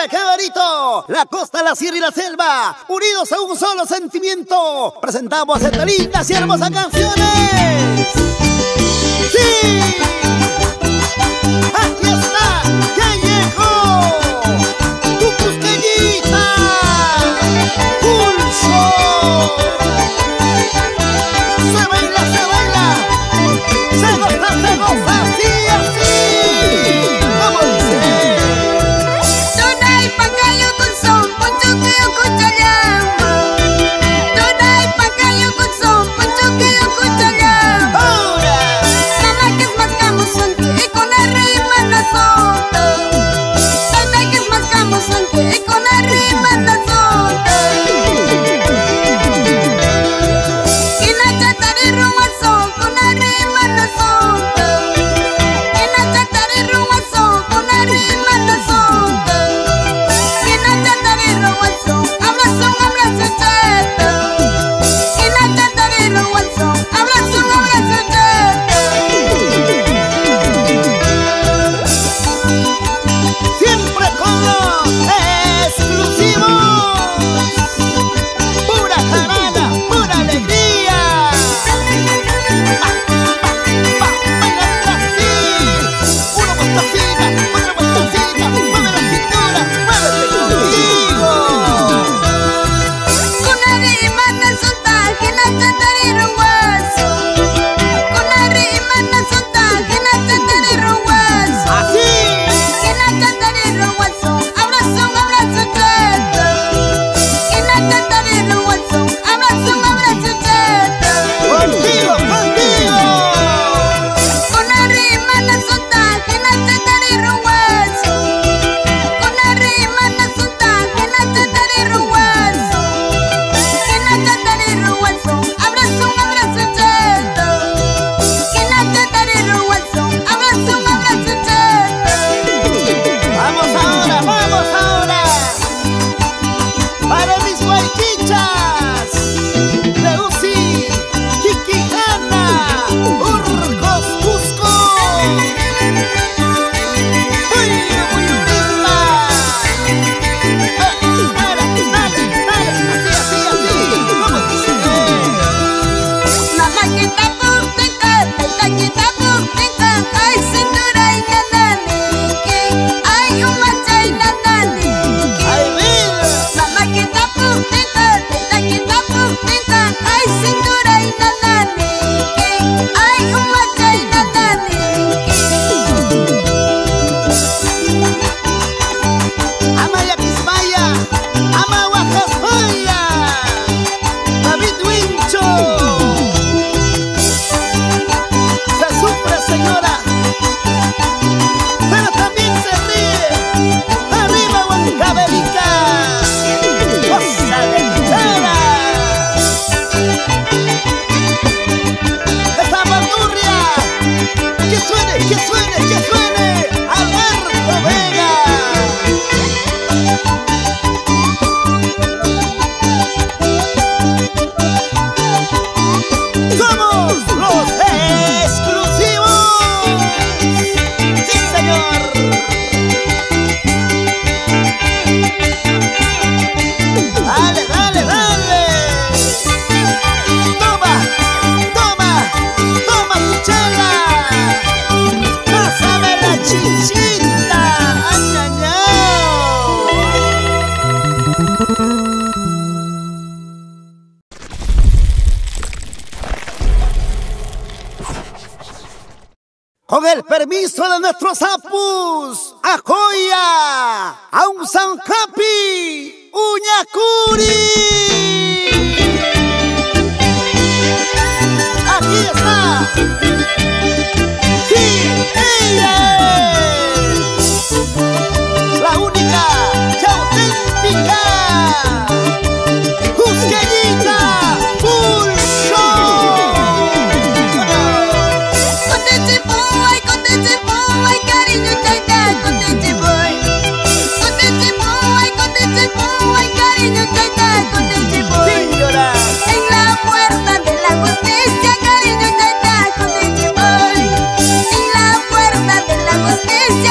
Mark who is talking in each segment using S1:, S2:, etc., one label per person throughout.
S1: Cabarito, la costa, la sierra y la selva, unidos a un solo sentimiento, presentamos estas lindas y hermosas canciones. ¡Sí! ¡Aquí está! ¡Ya llegó! ¡Tu cusqueñita! ¡Pulso! ¡Se baila, se baila! ¡Se goza, sí, así! ¡Vamos, dice!
S2: Tunay pagkayo con son, poncho kayo kuchalyama. Tunay pagkayo con son, poncho kayo kuchalyama.
S1: ¡Ahora!
S2: Mamá que es más camusón y con la rima no soto. Tata que es más camusón y con la rima no soto. Y la chatari rumazo con la rima no soto. Y la chatari rumazo con la rima no soto. Y la chatari rumazo, abrazo, abrazo chato. Y la chatari rumazo, abrazo, abrazo chato.
S1: Siempre con los exclusivos. Pura jarana, pura alegría. Bailando así. Una vueltacita, otra vueltacita. Mueve la cintura, muévete contigo.
S2: Con la rima no solta, que la chatari rumazo. Con la rima no solta, que la chatari rumazo.
S1: Así.
S2: Que la chatari rumazo, abrazo, abrazo chato. Que la chatari rumazo, abrazo, abrazo chato.
S1: Contigo, contigo.
S2: Con la rima no solta, que la chatari rumazo. Con la rima no solta, que la chatari rumazo. Que la chatari rumazo, abrazo, abrazo chato. Que la chatari rumazo, abrazo, abrazo chato.
S1: Vamos ahora, vamos ahora. Para mis guayquichas. Leusi, Quiquijana, Urcos, Cusco. Uy, Uyurista. Dale, así. ¿Cómo dice?
S2: Mamá que está purtita, tata que está purtita, ay cintura y nananique, ay un macha y nananique.
S1: ¡Ay, vida!
S2: Mamá que está purtita, tata que está purtita, ay cintura y nananique, ay un macha y nananique.
S1: Amaya Quismaya, Ama Guajasmaya, David Wincho. Se sufre, señora, pero también se ríe. Arriba, Huancavelica, cosa de guitarra. Esa bandurria, que suene, que suene, que suene. Alberto Vega. Somos los exclusivos. Sí, señor. Dale, dale, dale. Toma, toma, toma tu chela. Pásame la chichita. Añañao. Con el permiso de nuestros apus, Ajoya, Aung San Happy, Uñacuri. Aquí está. Sí, ella es la única y auténtica Cusqueñita Full Show.
S2: Contente boy, cariño chaita, contente boy. Contente boy, cariño chaita, contente boy.
S1: Señora.
S2: En la puerta de la justicia, cariño chaita, contente boy. En la puerta de la justicia.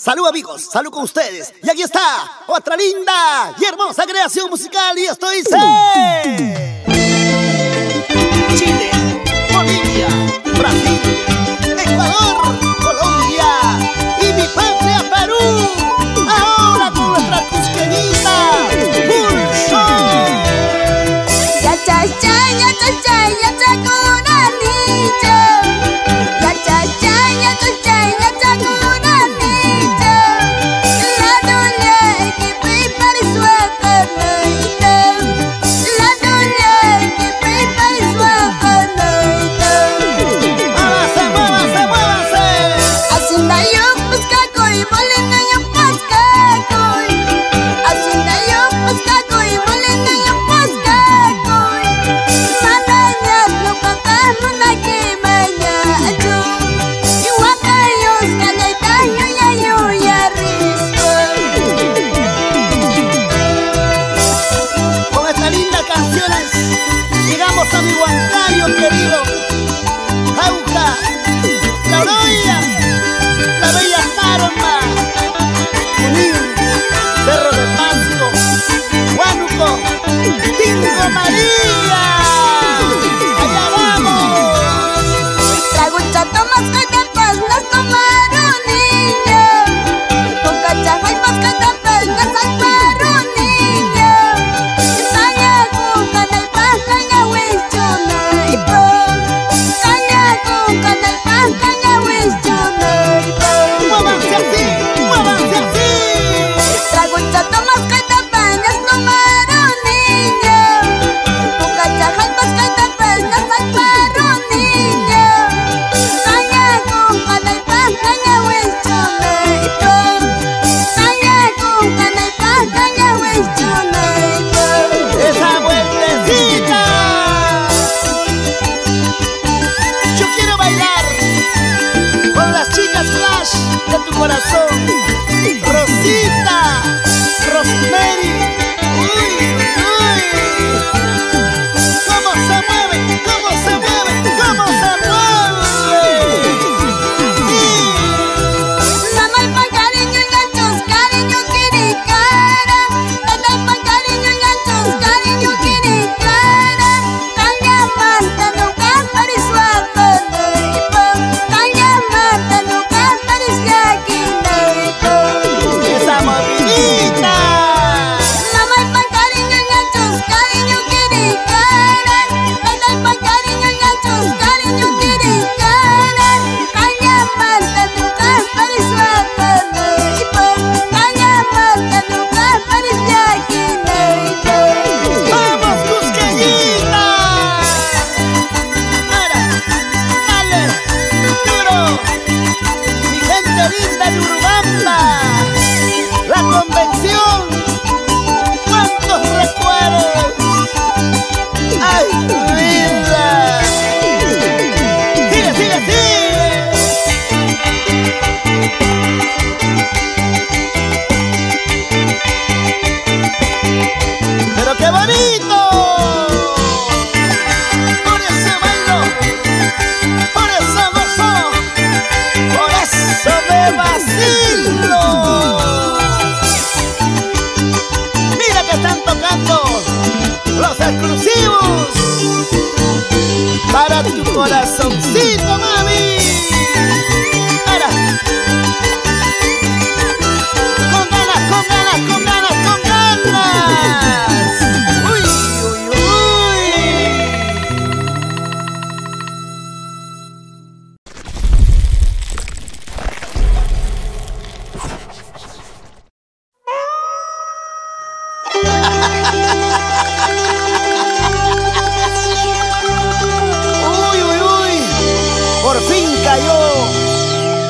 S1: Salud amigos, salud con ustedes. Y aquí está otra linda y hermosa creación musical. Y esto dice Chile, Bolivia, Brasil, Ecuador, Colombia y mi patria Perú. Ahora con nuestra cusqueñita Pulso.
S2: Ya cha cha, ya cha cha, ya cha con anillo. Ya cha cha, ya cha cha, ya cha con anillo.
S1: Llegamos a mi Huancayo querido, Jauja, La Oroya, La Bella Tarma, Junín, Cerro del Pasco, Huánuco, Tingo María. ¡Allá vamos!
S2: Trago un chato más que tapas, nos tomaron niño. Con cachaja y más que tapas, nos salvaron niño. Caña con cana y pan, caña huichona y pan. Caña con cana y pan, caña huichona y pan.
S1: ¡Muévanse así! ¡Muévanse así!
S2: Trago un chato más que tapas, nos tomaron niño. Con cachaja y más que tapas, nos salvaron niño. Caña con cana y pan, caña huichona y pan. Caña con cana y pan, caña huichona y pan.
S1: ¡Esa vueltecita! Yo quiero bailar con las chicas flash de tu corazón. Rosita, Rosemary. ¡Uy, uy! ¿Cómo se mueve? ¿Cómo se mueve? ¿Cómo se mueve? Así.
S2: Mamá y pa' cariño y ganchos, cariño quiricara. Mamá y pa' cariño y ganchos, cariño quiricara. Caña mata nunca parisua y pan. Caña mata nunca parisya y pan.
S1: ¡Esa movidita!
S2: Mamá y pa' cariño y ganchos, cariño quiricara. Mamá y pa' cariño y ganchos, cariño quiricara. Caña mata nunca parisua y pan. Caña mata nunca parisya y pan.
S1: ¡Vamos, cusqueñita! ¡Ahora! ¡Dale! ¡Duro! Mi gente linda de Urubamba, la convención, ¡cuántos recuerdos! ¡Ay, vida! ¡Sigue, sigue, sigue! ¡Pero qué bonito! Por eso bailo, por eso gozo, por eso me vacilo. Mira que están tocando los exclusivos para tu corazoncito, mami. Ahora,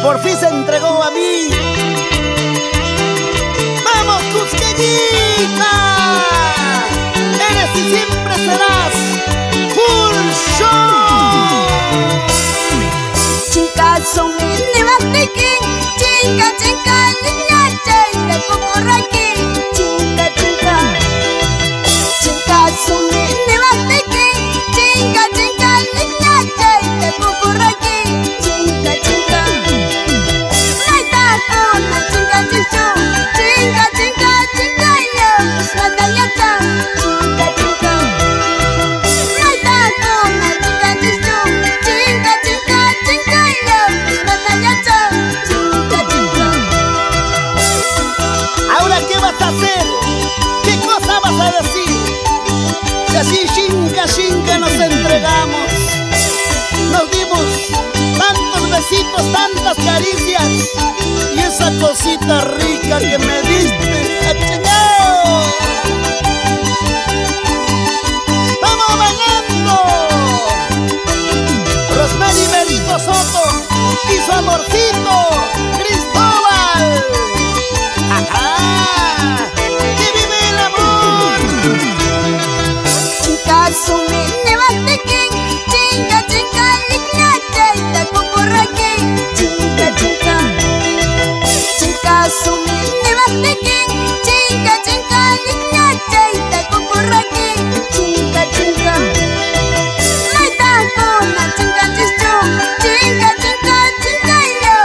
S1: por fin se entregó a mí. ¡Vamos, Cusqueñita! Eres y siempre serás Full Show.
S2: Chinka sumini batekin, chinka chinka niña chinka kukuraki, chinka chinka. Chinka sumini batekin, chinka chinka niña chinka kukuraki, chinka chinka. Naita kuna chinka chinchu, chinka chinka chinka yo, nadayata, chinka chinka. Naita kuna chinka chinchu, chinka chinka chinka yo, nadayata, chinka chinka.
S1: ¿Ahora qué vas a hacer? ¿Qué cosa vas a decir? Si así chinca nos entregamos, nos dimos tantos besitos, tantas caricias y esa cosita rica que me diste, ¡achingao! ¡Vamos bailando! Rosmary Benito Soto y su amorcito Cristóbal. ¡Ajá! ¡Que vive el amor!
S2: Chinka sumini batekin, chinka chinka niña chinka kukuraki, chinka chinka. Chinka sumini batekin, chinka chinka niña chinka kukuraki, chinka chinka. Naita kuna chinka chinchu, chinka chinka chinka yo,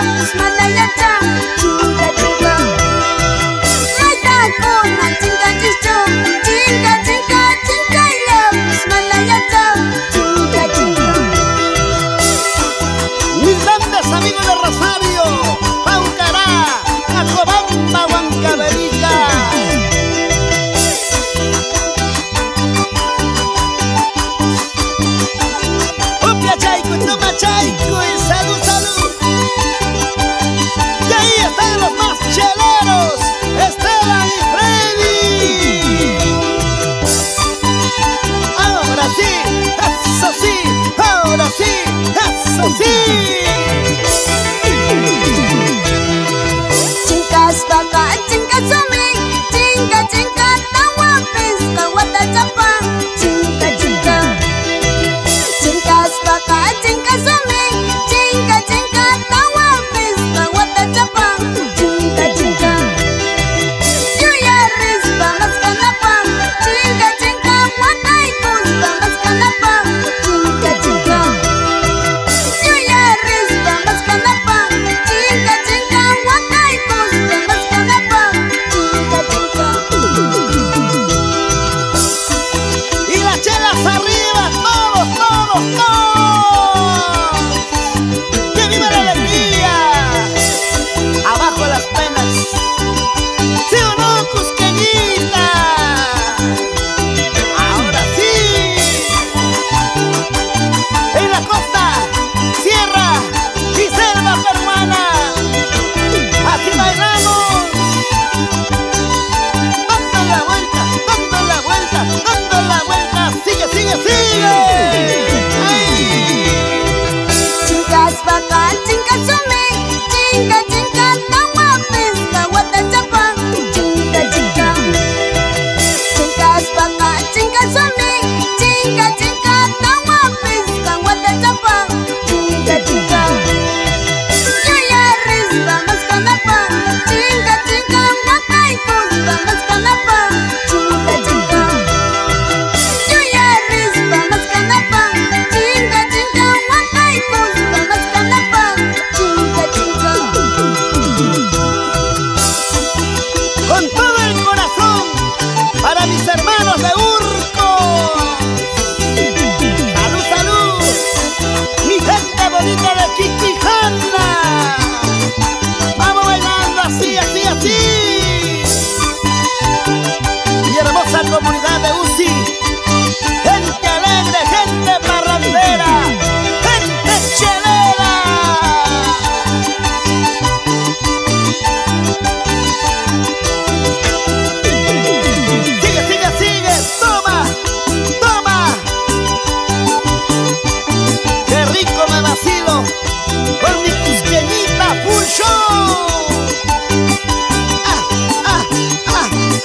S1: full show.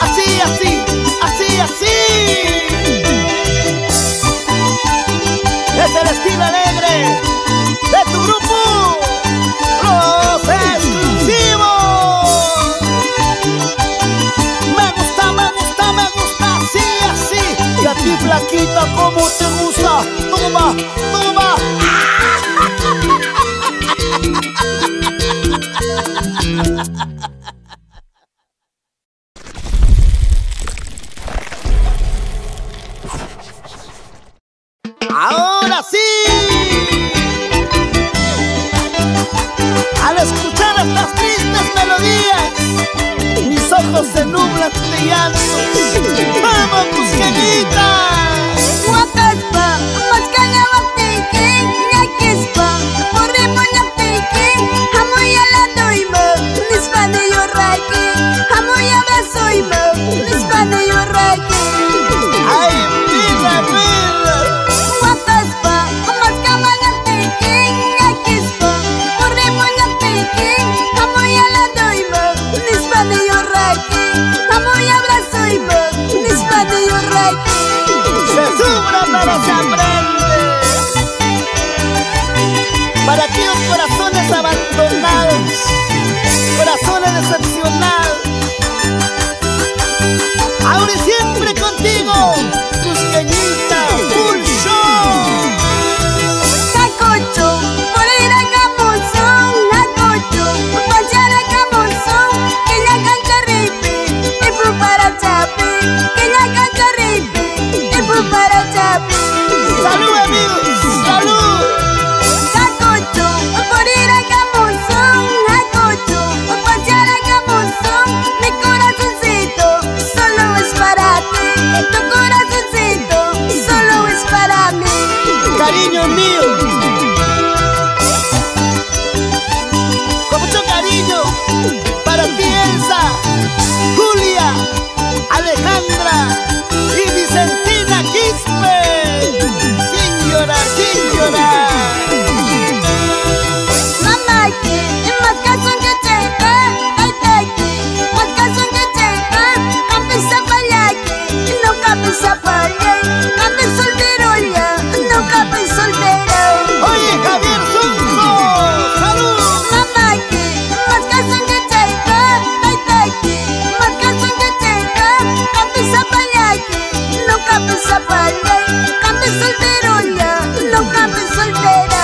S1: Así, así, así, así. Es el estilo alegre de tu grupo, Los Exclusivos. Me gusta, me gusta, me gusta, así, así. Y a ti, flaquita, ¿cómo te gusta? Toma, toma. Ahora sí. Al escuchar estas tristes melodías, mis ojos se nublan de llanto. ¡Vamos, Cusqueñita!
S2: Wakaspa, maskanya waktiki, nyakispa, purimo nyaktiki, hamoy aladoima, nispane yoraki, hamoy abrazoima, nispane yoraki.
S1: ¡Ay, vida, vida!
S2: Wakaspa, maskanya waktiki, nyakispa, purimo nyaktiki, hamoy aladoima, nispane yoraki, hamoy abrazoima, nispane yoraki.
S1: Se sufre pero se aprende. Para aquellos corazones abandonados, corazones decepcionados, ahora y siempre contigo, Cusqueñita, full show.
S2: Hakocho, por ir a Camozón, Hakocho, por pasear a Camozón, que ya cancha ripe, y por para Chape, que ya cancha ripe, y por para Chape.
S1: Salud, amigos, salud.
S2: Hakocho, por ir a Camozón, Hakocho, por pasear a Camozón, mi corazoncito solo es para ti, tu corazoncito solo es para mí.
S1: Cariño mío, con mucho cariño, para ti, Elsa, Julia, Alejandra y Vicentina Quispe. Sin llorar, sin llorar.
S2: Mamá que más caso que checa, ay teki, más caso que checa, campesa palaque, no campesa palay, campe soltero ya, no campe soltero.
S1: Oye, Javier Zunzo, salud.
S2: Mamá que más caso que checa, ay teki, más caso que checa, campesa palaque, no campesa palay, campe soltero ya, no campe soltero.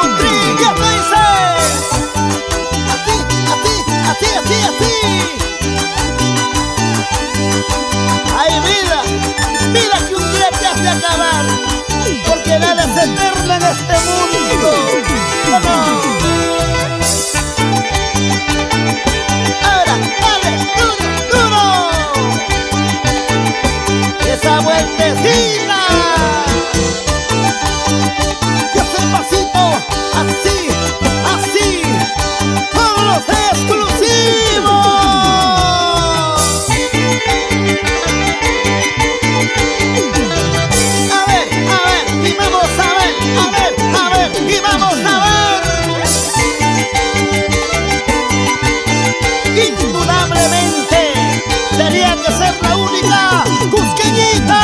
S1: Putri, ya lo hice. Así, así, así, así, así. Ay, vida, vida que un día te hace acabar, porque nada es eterno en este mundo. ¿O no? Ahora, dale, duro, duro. Esa vueltecita. Y hace el pasito, así, así, con Los Exclusivos. A ver, y vamos a ver, y vamos a ver. Indudablemente, tenía que ser la única Cusqueñita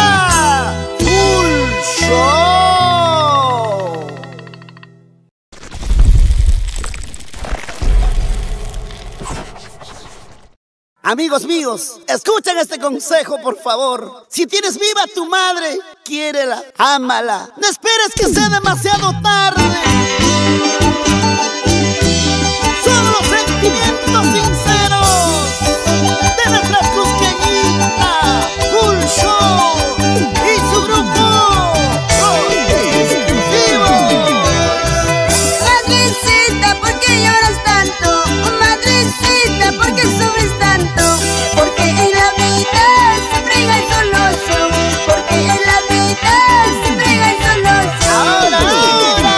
S1: full show. Amigos míos, escuchen este consejo, por favor. Si tienes viva a tu madre, quiérela, ámala. No esperes que sea demasiado tarde. Son los sentimientos sinceros de nuestra Cusqueñita full show y su grupo Los Exclusivos.
S2: Madrecita, ¿por qué lloras tanto? Madrecita, ¿por qué sufres tanto? Porque en la vida se frega el soloso, porque en la vida se frega el soloso.
S1: Ahora, ahora.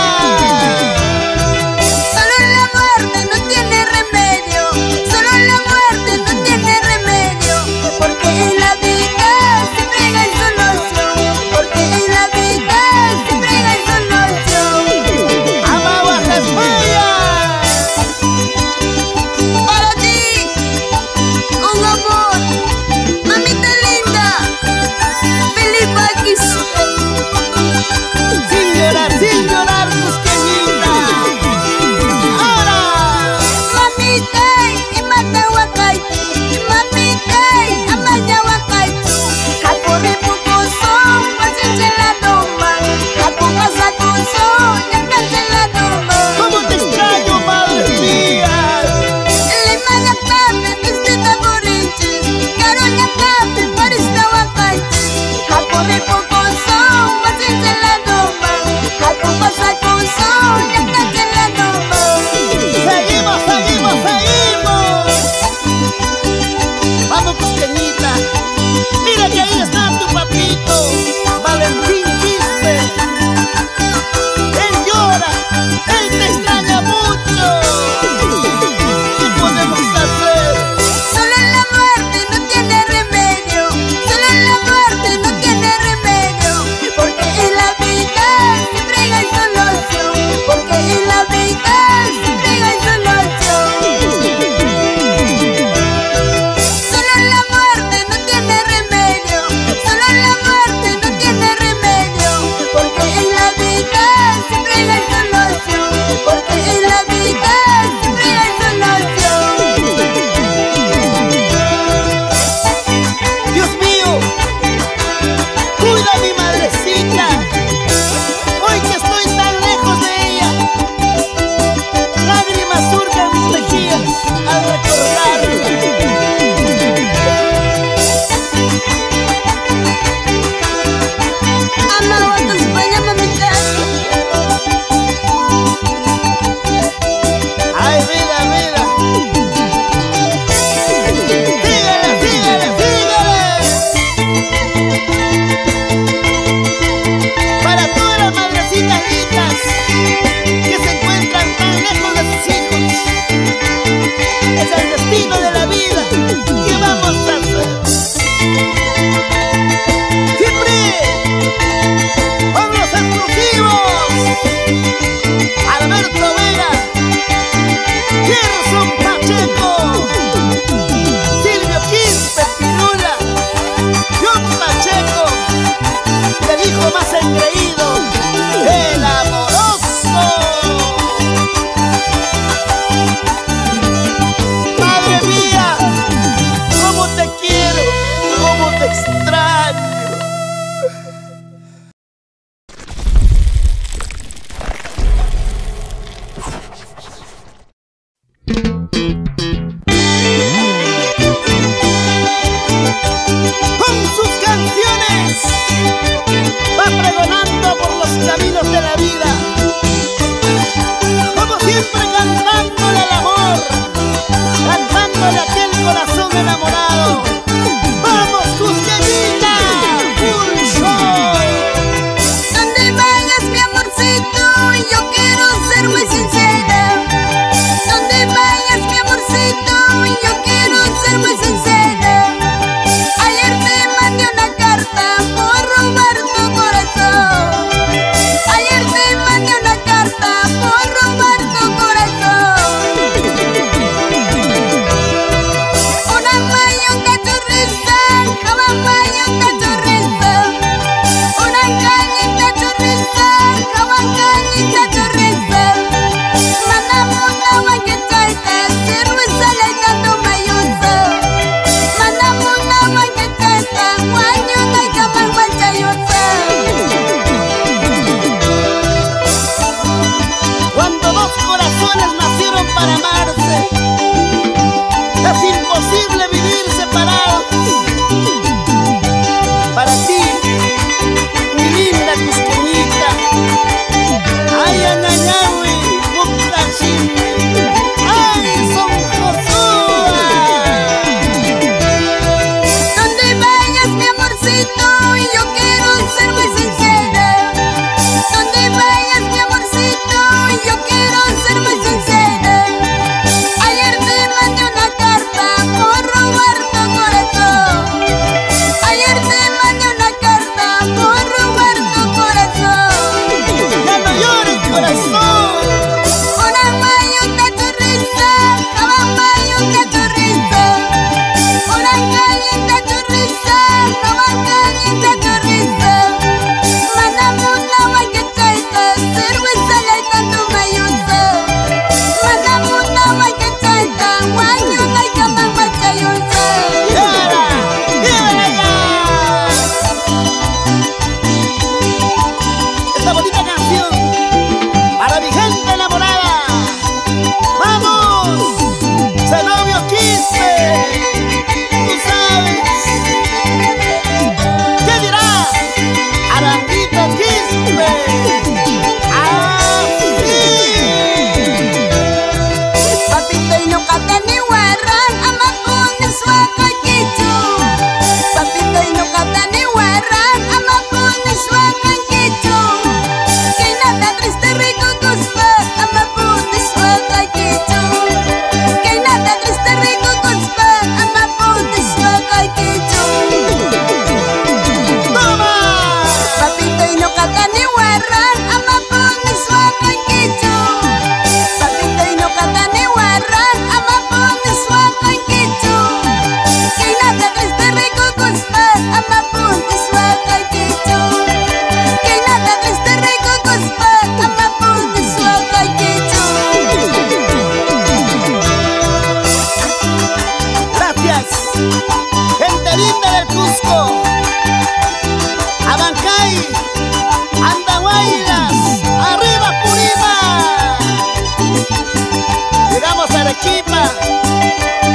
S1: Saludamos a Arequipa,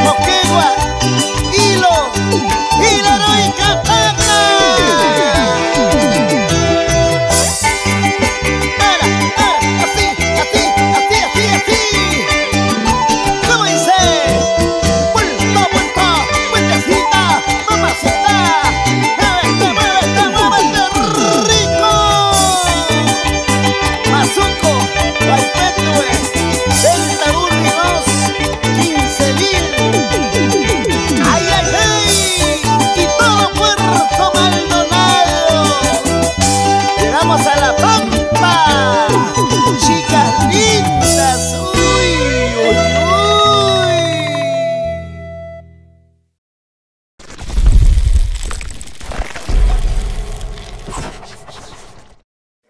S1: Moquegua, Hilo y la heroica Tacna. Así, así, así, así, así. ¿Cómo dice? Vuelta, vueltecita, mamacita. Muévete, rico. Mazuco, Guaypetue, Delta 1 y 2, 15.000. ¡Ay, ay, ay! Y todo Puerto Maldonado. Llegamos a La Pampa. Chicas lindas. Uy, uy, uy.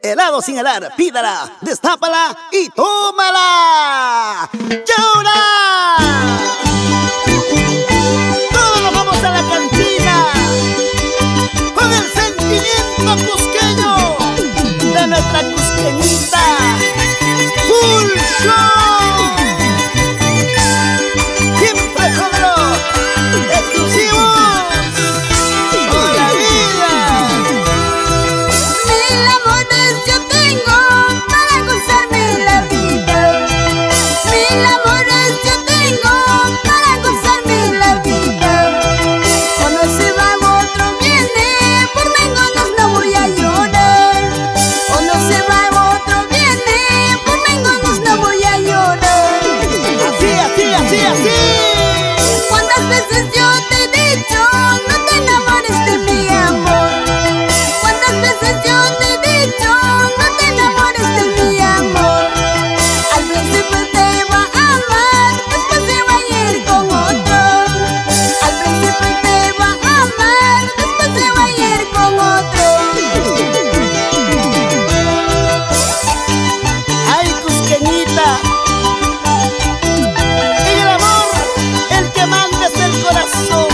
S1: Helado sin helar, pídala, destápala y tómala. ¡Llora! Todos nos vamos a la cantina con el sentimiento cusqueño de nuestra cusqueñita. ¡Full show! Siempre con los exclusivos por la vida.
S2: Mil amores yo tengo para gozarme la vida. Mil amores yo tengo para gozarme la vida. Cuando se va otro viene, por mengonos no voy a llorar. Cuando se va otro viene, por mengonos no voy a llorar.
S1: Así, así, así, así.
S2: ¿Cuántas veces yo te he dicho no te enamores de mi amor? ¿Cuántas veces yo te he dicho no te enamores de mi amor? Al principio te va a amar, después se va a ir con otro. Al principio te va a amar, después se va a ir con otro.
S1: Ay, cusqueñita, en el amor el que manda es el corazón.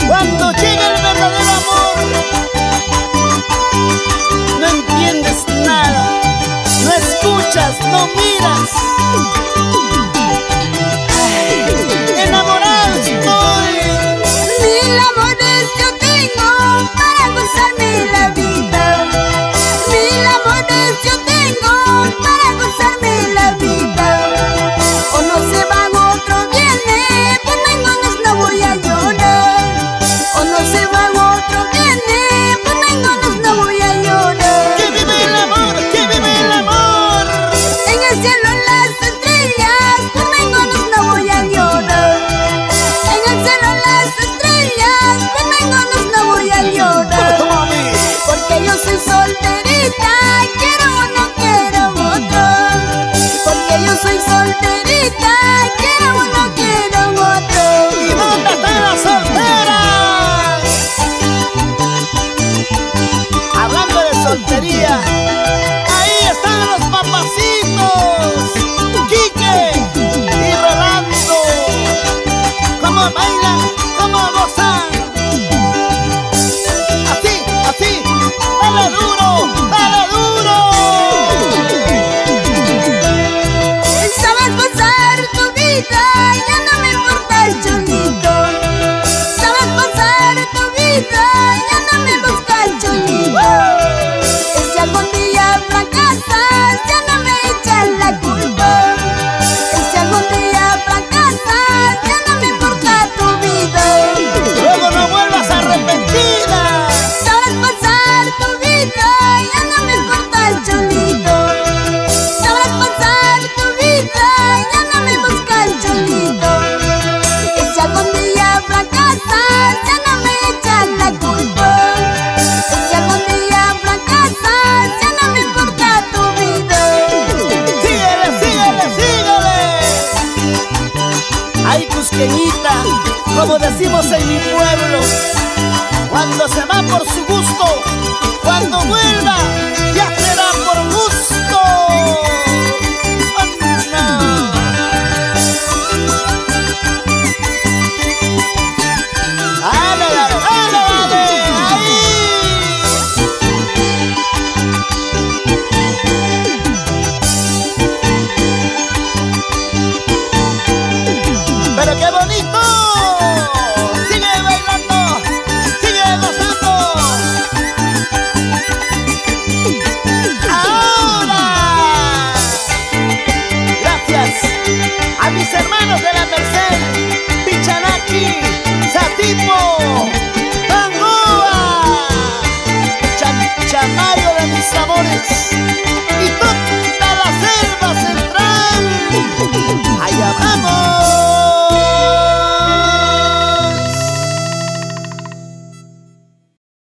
S1: Cuando llega el verdadero amor, no entiendes nada, no escuchas, no miras. Ay, enamorado estoy.
S2: Mil amores yo tengo para gozarme la vida. Mil amores yo tengo para gozarme la vida. O no se va otro viene, por mengonos no voy a llorar. O no se va otro viene, por mengonos no voy a llorar.
S1: ¡Que vive el amor! ¡Que vive el amor!
S2: En el cielo las estrellas, por mengonos no voy a llorar. En el cielo las estrellas, por mengonos no voy a llorar.
S1: ¡Cómo, mami!
S2: Porque yo soy solterita, quiero uno, quiero otro. Porque yo soy solterita, quiero uno, quiero otro.
S1: ¿Y dónde están las solteras? Hablando de soltería, ahí están los papacitos, Quique y Rolando. ¿Cómo bailan? ¿Cómo gozan? Así, así, dale duro, dale duro.
S2: Sabes pasar tu vida, ya no me importa el chulito. Sabes pasar tu vida, ya no me busca el chulito. Y si algún día fracasas, ya no me echas la culpa. Y si algún día fracasas, ya no me importa tu vida.
S1: Luego no vuelvas arrepentida.
S2: Sabes pasar tu vida, ya no me importa el chulito. Sabes pasar tu vida, ya no me busca el chulito. Y si algún día fracasas, ya no me echas la culpa. Y si algún día fracasas, ya no me importa tu vida.
S1: Síguele, síguele, síguele. Ay, cusqueñita, como decimos en mi pueblo, cuando se va por su gusto, cuando vuelva, ya será por gusto. Oh, no. Dale, dale, dale, dale, ahí. flores.